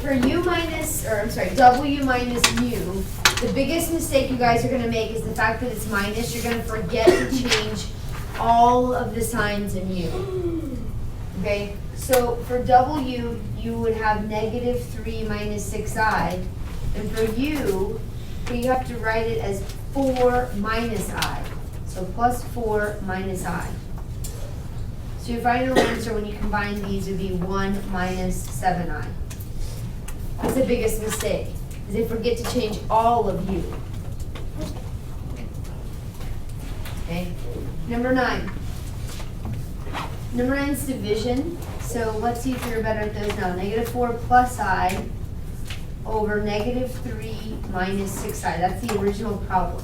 for u minus, or I'm sorry, w minus mu, the biggest mistake you guys are gonna make is the fact that it's minus. You're gonna forget to change all of the signs in u. Okay, so for w, you would have negative 3 minus 6i. And for u, you have to write it as 4 minus i. So plus 4 minus I. So your final answer when you combine these would be 1 minus 7i. That's the biggest mistake, is they forget to change all of u. Okay, number 9. Number 9 is division. So let's see if you're better at those now. Negative 4 plus I over negative 3 minus 6i. That's the original problem.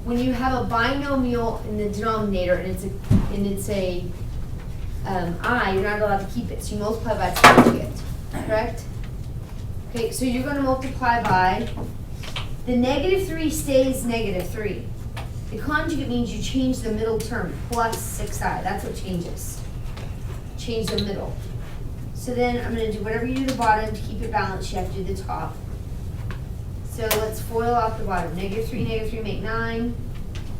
When you have a binomial in the denominator and it's a I, you're not allowed to keep it. So you multiply by its conjugate, correct? Okay, so you're going to multiply by, the negative 3 stays negative 3. The conjugate means you change the middle term, plus 6i. That's what changes. Change the middle. So then I'm going to do whatever you do the bottom to keep it balanced, you have to do the top. So let's FOIL off the bottom. Negative 3 make 9.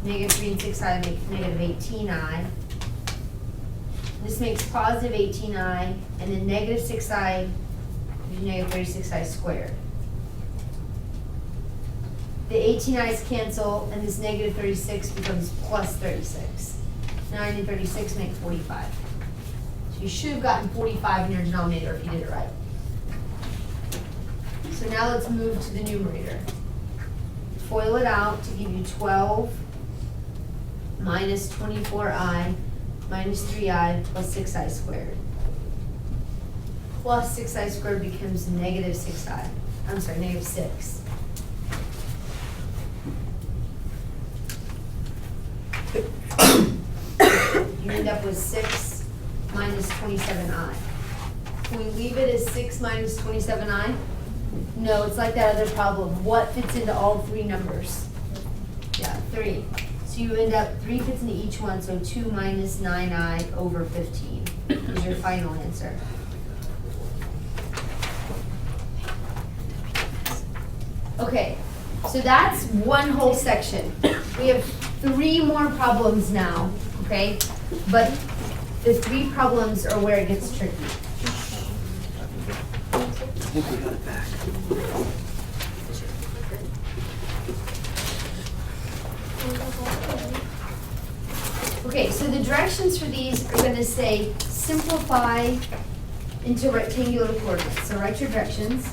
Negative 3 and 6i make negative 18i. This makes positive 18i, and then negative 6i gives you negative 36i squared. The 18i's cancel, and this negative 36 becomes plus 36. 9 and 36 make 45. So you should have gotten 45 in your denominator if you did it right. So now let's move to the numerator. FOIL it out to give you 12 minus 24i minus 3i plus 6i squared. Plus 6i squared becomes negative 6i. I'm sorry, negative 6. You end up with 6 minus 27i. Can we leave it as 6 minus 27i? No, it's like that other problem. What fits into all 3 numbers? Yeah, 3. So you end up, 3 fits into each one, so 2 minus 9i over 15 is your final answer. Okay, so that's one whole section. We have 3 more problems now, okay? But the 3 problems are where it gets tricky. I think we got it back. Okay, so the directions for these are going to say simplify into rectangular coordinates. So write your directions.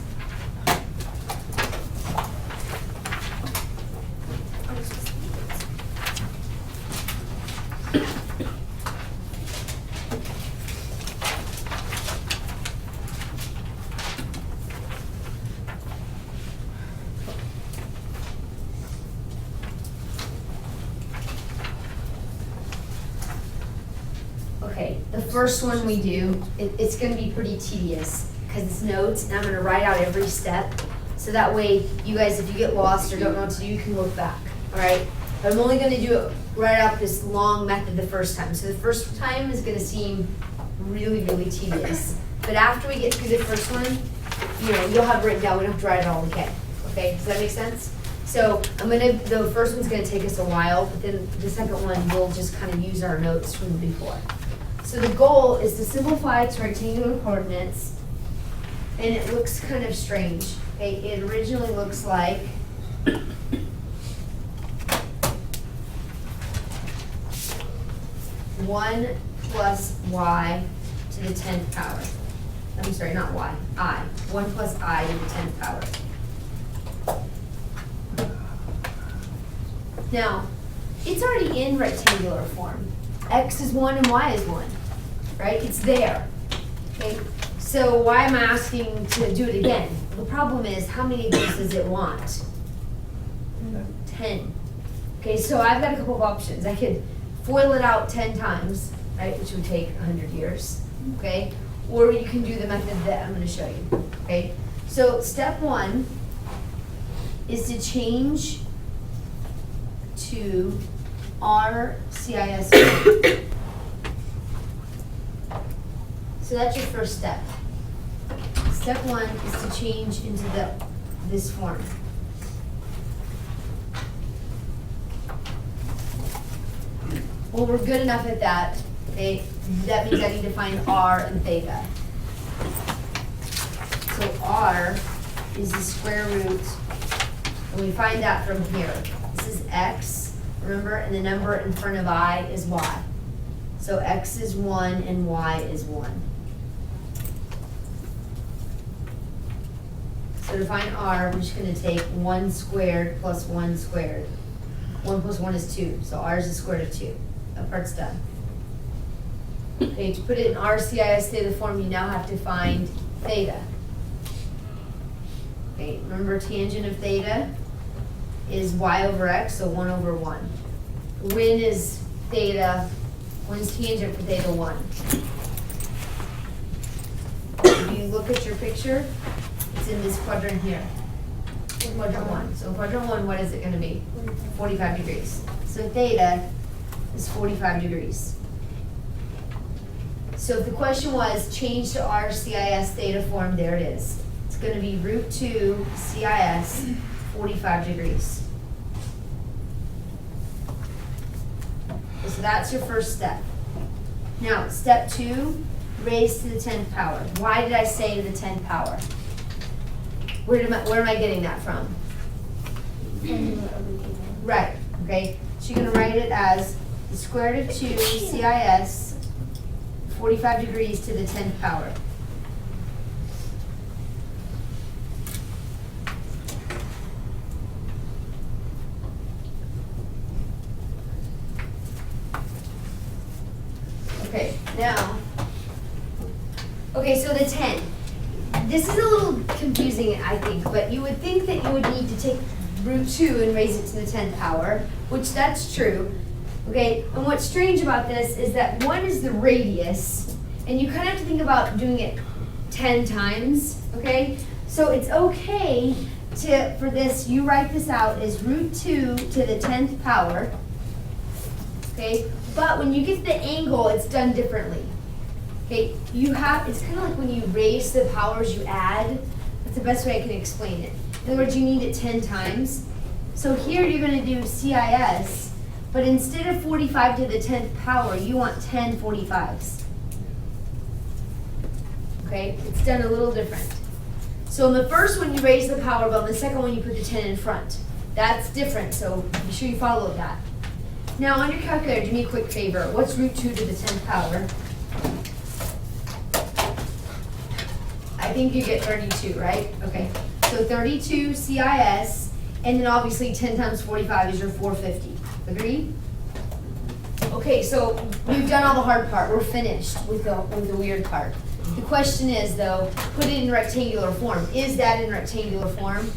Okay, the first one we do, it's going to be pretty tedious because it's notes, and I'm going to write out every step. So that way, you guys, if you get lost or don't know what to do, you can look back, all right? But I'm only going to do it, write out this long method the first time. So the first time is going to seem really, really tedious. But after we get through the first one, you know, you'll have it written down. We don't have to write it all again. Okay, does that make sense? So the first one's going to take us a while, but then the second one, we'll just kind of use our notes from before. So the goal is to simplify to rectangular coordinates, and it looks kind of strange. Okay, it originally looks like one plus y to the 10th power. I'm sorry, not y, I. 1 plus I to the 10th power. Now, it's already in rectangular form. X is 1 and y is 1, right? It's there, okay? So why am I asking to do it again? The problem is, how many of these does it want? 10. Okay, so I've got a couple of options. I could FOIL it out 10 times, right, which would take 100 years, okay? Or you can do the method that I'm going to show you, okay? So step 1 is to change to RCIS. So that's your first step. Step one is to change into this form. Well, we're good enough at that. Okay, that means I need to find r and theta. So r is the square root, and we find that from here. This is x, remember, and the number in front of I is y. So x is 1 and y is 1. So to find r, we're just gonna take 1 squared plus 1 squared. 1 plus 1 is 2, so r is the square root of 2. That part's done. Okay, to put it in RCIS theta form, you now have to find theta. Okay, remember tangent of theta is y over x, so 1 over 1. When is theta, when's tangent for theta 1? If you look at your picture, it's in this quadrant here. Quadrant 1. So quadrant 1, what is it going to be? 45 degrees. So theta is 45 degrees. So if the question was change to RCIS theta form, there it is. It's going to be root 2 CIS 45 degrees. So that's your first step. Now, step 2, raise to the 10th power. Why did I say to the 10th power? Where am I getting that from? Right, okay. So you're going to write it as the square root of 2 CIS 45 degrees to the 10th power. Okay, now, okay, so the 10. This is a little confusing, I think, but you would think that you would need to take root 2 and raise it to the 10th power, which that's true. Okay, and what's strange about this is that 1 is the radius, and you kind of have to think about doing it 10 times, okay? So it's okay for this, you write this out as root 2 to the 10th power, okay? But when you get the angle, it's done differently. Okay, it's kind of like when you raise the powers, you add. That's the best way I can explain it. In other words, you need it 10 times. So here you're going to do CIS, but instead of 45 to the 10th power, you want 10 45s. Okay, it's done a little different. So in the first one, you raise the power, but on the second one, you put the 10 in front. That's different, so be sure you follow that. Now on your calculator, do me a quick favor. What's root 2 to the 10th power? I think you get 32, right? Okay, so 32 CIS, and then obviously 10 times 45 is your 450. Agree? Okay, so we've done all the hard part. We're finished with the weird part. The question is, though, put it in rectangular form. Is that in rectangular form?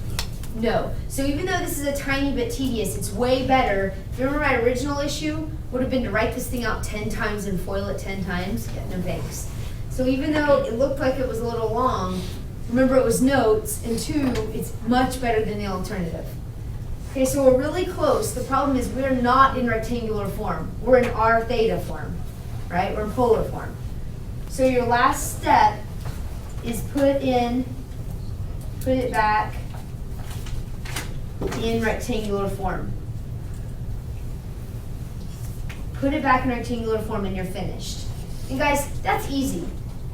No. So even though this is a tiny bit tedious, it's way better. If you remember my original issue, would have been to write this thing out 10 times and FOIL it 10 times. Yeah, no thanks. So even though it looked like it was a little long, remember it was notes, and 2, it's much better than the alternative. Okay, so we're really close. The problem is we're not in rectangular form. We're in r theta form, right? We're in polar form. So your last step is put it back in rectangular form. Put it back in rectangular form and you're finished. And guys, that's easy.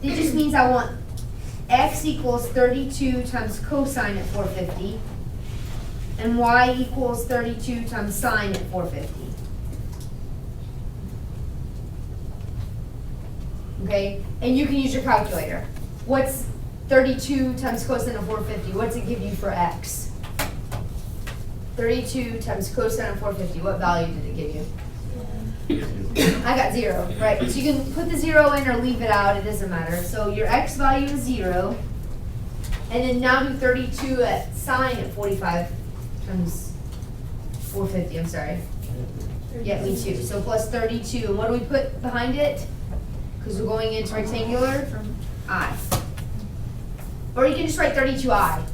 It just means I want x equals 32 times cosine at 450 and y equals 32 times sine at 450. Okay, and you can use your calculator. What's 32 times cosine of 450? What's it give you for x? 32 times cosine of 450. What value did it give you? I got 0, right? So you can put the 0 in or leave it out. It doesn't matter. So your x value is 0. And then now do 32 at sine at 45 times 450. I'm sorry. Yeah, me too. So plus 32. And what do we put behind it? Because we're going into rectangular, I. Or you can just write 32i.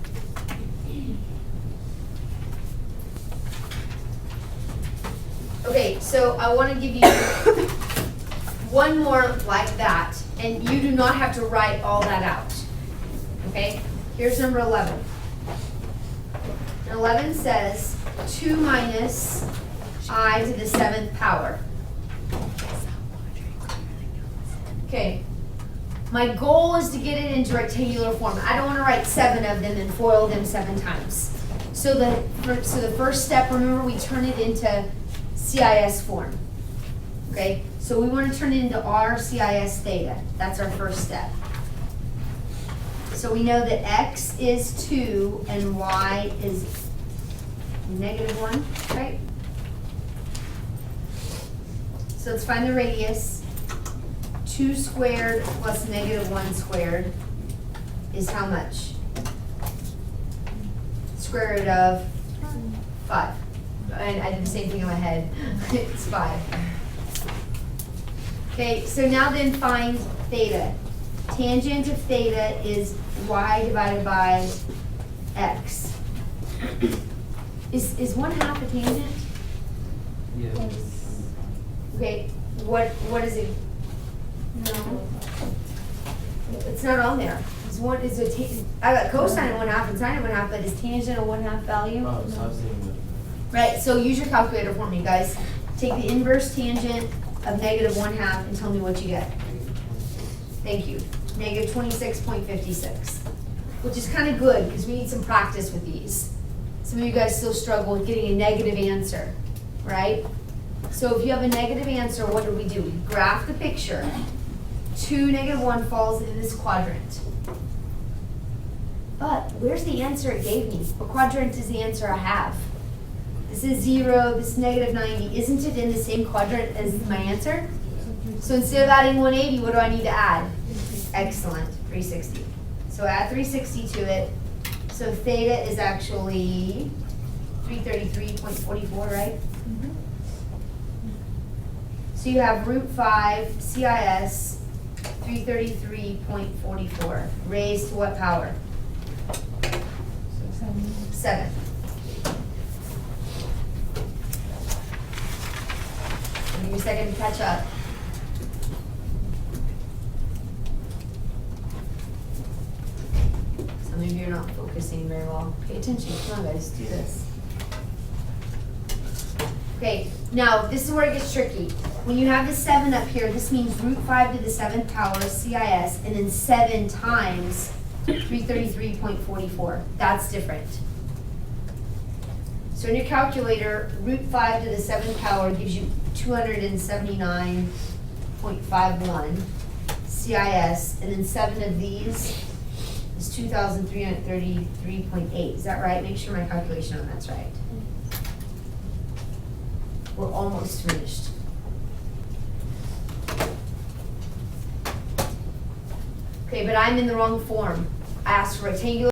Okay, so I want to give you one more like that, and you do not have to write all that out. Okay, here's number 11. 11 says 2 minus I to the 7th power. Okay, my goal is to get it into rectangular form. I don't want to write 7 of them and FOIL them 7 times. So the first step, remember, we turn it into CIS form. Okay, so we want to turn it into R CIS theta. That's our first step. So we know that X is 2 and Y is -1, right? So let's find the radius. 2 squared plus -1 squared is how much? Square root of 5. And I did the same thing in my head. It's 5. Okay, so now then find theta. Tangent of theta is y divided by x. Is 1/2 a tangent? Yeah. Okay, what is it? No. It's not on there. I got cosine of 1/2 and sine of 1/2, but is tangent a 1/2 value? Oh, so I was thinking Right, so use your calculator for me, guys. Take the inverse tangent of -1/2 and tell me what you get. Thank you. -26.56, which is kind of good because we need some practice with these. Some of you guys still struggle with getting a negative answer, right? So if you have a negative answer, what do? We graph the picture. 2, -1 falls in this quadrant. But where's the answer it gave me? What quadrant is the answer I have? This is 0, this is -90. Isn't it in the same quadrant as my answer? So instead of adding 180, what do I need to add? Excellent, 360. So add 360 to it. So theta is actually 333.44, right? So you have root 5 CIS 333.44 raised to what power? 7. Give me a second to catch up. Some of you are not focusing very well. Pay attention. Come on, guys, do this. Okay, now this is where it gets tricky. When you have the 7 up here, this means root 5 to the 7th power CIS, and then 7 times 333.44. That's different. So in your calculator, root 5 to the 7th power gives you 279.51 CIS, and then 7 of these is 2,333.8. Is that right? Make sure my calculation on that's right. We're almost finished. Okay, but I'm in the wrong form. I asked for rectangular